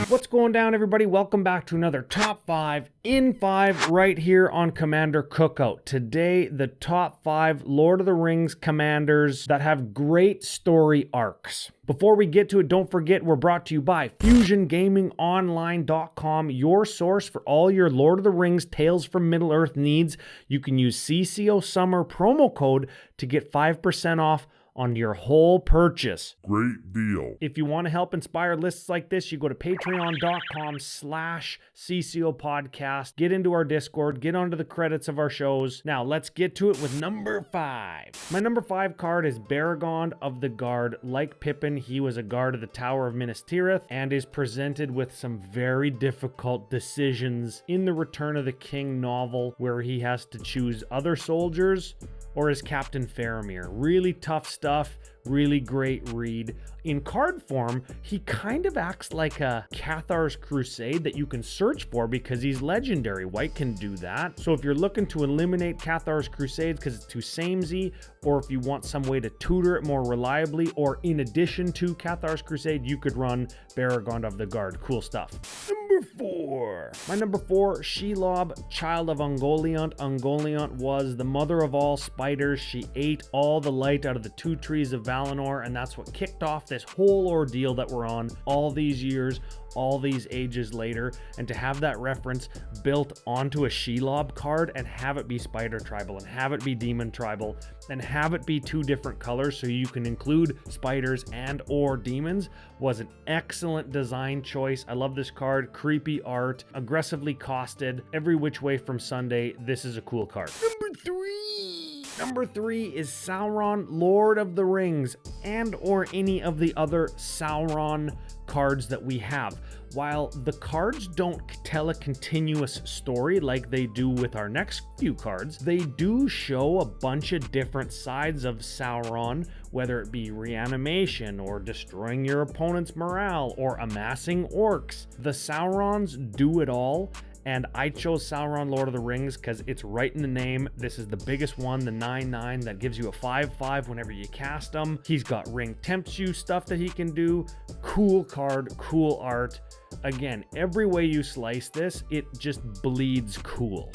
What's going down, everybody? Welcome back to another top 5 in 5 right here on Commander Cookout. Today, the top 5 Lord of the Rings commanders that have great story arcs. Before we get to it, don't forget we're brought to you by FusionGamingOnline.com, your source for all your Lord of the Rings Tales from Middle-earth needs. You can use CCO Summer promo code to get 5% off on your whole purchase. Great deal. If you want to help inspire lists like this, you go to patreon.com/CCO podcast, get into our Discord, get onto the credits of our shows. Now let's get to it with number 5. My number 5 card is Baragon of the Guard. Like Pippin, he was a guard of the Tower of Minas Tirith and is presented with some very difficult decisions in the Return of the King novel, where he has to choose other soldiers or is Captain Faramir. Really tough stuff, really great read. In card form, he kind of acts like a Cathar's Crusade that you can search for because he's legendary. White can do that. So if you're looking to eliminate Cathar's Crusades because it's too samey, or if you want some way to tutor it more reliably, or in addition to Cathar's Crusade, you could run Baragon of the Guard. Cool stuff. Number 4. My number 4, Shelob, child of Ungoliant. Ungoliant was the mother of all spiders. She ate all the light out of the 2 trees of Valinor, and that's what kicked off this whole ordeal that we're on all these years, all these ages later. And to have that reference built onto a Shelob card and have it be spider tribal and have it be demon tribal and have it be 2 different colors so you can include spiders and or demons was an excellent design choice. I love this card. Creepy art, aggressively costed, every which way from Sunday. This is a cool card. Number 3 is Sauron, Lord of the Rings, and or any of the other Sauron cards that we have. While the cards don't tell a continuous story like they do with our next few cards, they do show a bunch of different sides of Sauron, whether it be reanimation or destroying your opponent's morale or amassing orcs. The Saurons do it all. And I chose Sauron, Lord of the Rings, because it's right in the name. This is the biggest one, the 9/9, that gives you a 5/5 whenever you cast him. He's got ring tempts you stuff that he can do. Cool card, cool art. Again, every way you slice this, it just bleeds cool.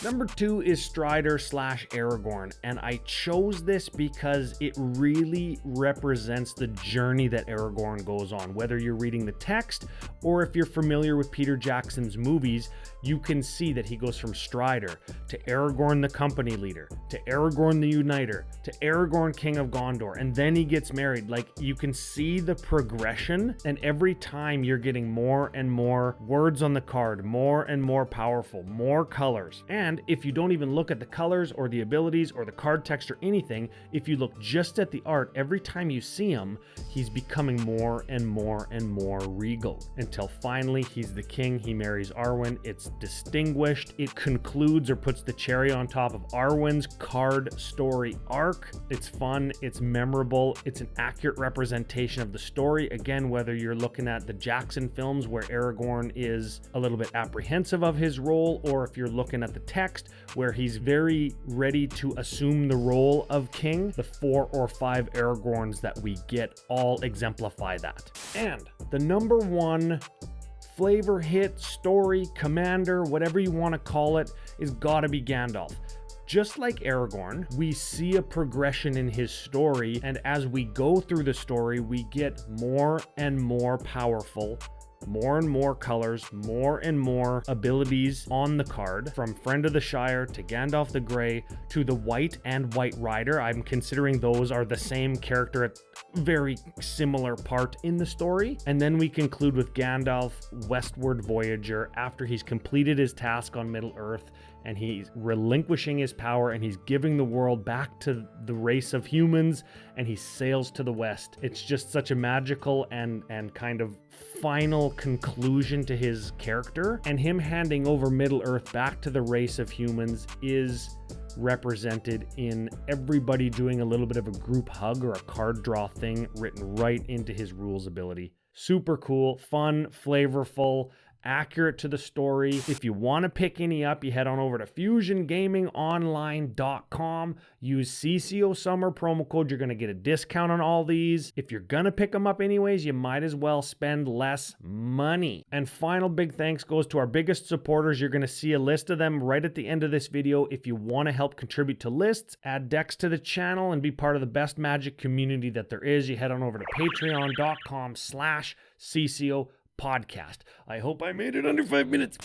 Number 2 is Strider / Aragorn, and I chose this because it really represents the journey that Aragorn goes on. Whether you're reading the text or if you're familiar with Peter Jackson's movies, you can see that he goes from Strider to Aragorn the company leader, to Aragorn the uniter, to Aragorn King of Gondor, and then he gets married. Like, you can see the progression, and every time you're getting more and more words on the card, more and more powerful, more colors. And if you don't even look at the colors or the abilities or the card text or anything, if you look just at the art, every time you see him, he's becoming more and more and more regal, until finally he's the king. He marries Arwen. It's distinguished. It concludes or puts the cherry on top of Arwen's card story arc. It's fun. It's memorable. It's an accurate representation of the story. Again, whether you're looking at the Jackson films where Aragorn is a little bit apprehensive of his role, or if you're looking at the text where he's very ready to assume the role of king, the 4 or 5 Aragorns that we get all exemplify that. And the number 1 flavor hit, story, commander, whatever you want to call it, is gotta be Gandalf. Just like Aragorn, we see a progression in his story, and as we go through the story, we get more and more powerful, more and more colors, more and more abilities on the card, from Friend of the Shire to Gandalf the Grey to the White and White Rider. I'm considering those are the same character at very similar part in the story. And then we conclude with Gandalf, Westward Voyager, after he's completed his task on Middle-earth and he's relinquishing his power and he's giving the world back to the race of humans, and he sails to the west. It's just such a magical and kind of final conclusion to his character, and him handing over Middle-earth back to the race of humans is represented in everybody doing a little bit of a group hug or a card draw thing written right into his rules ability. Super cool, fun, flavorful, accurate to the story. If you want to pick any up, you head on over to fusiongamingonline.com. Use CCO summer promo code. You're going to get a discount on all these. If you're going to pick them up anyways, you might as well spend less money. And final big thanks goes to our biggest supporters. You're going to see a list of them right at the end of this video. If you want to help contribute to lists, add decks to the channel, and be part of the best Magic community that there is, you head on over to patreon.com/CCO podcast. I hope I made it under 5 minutes.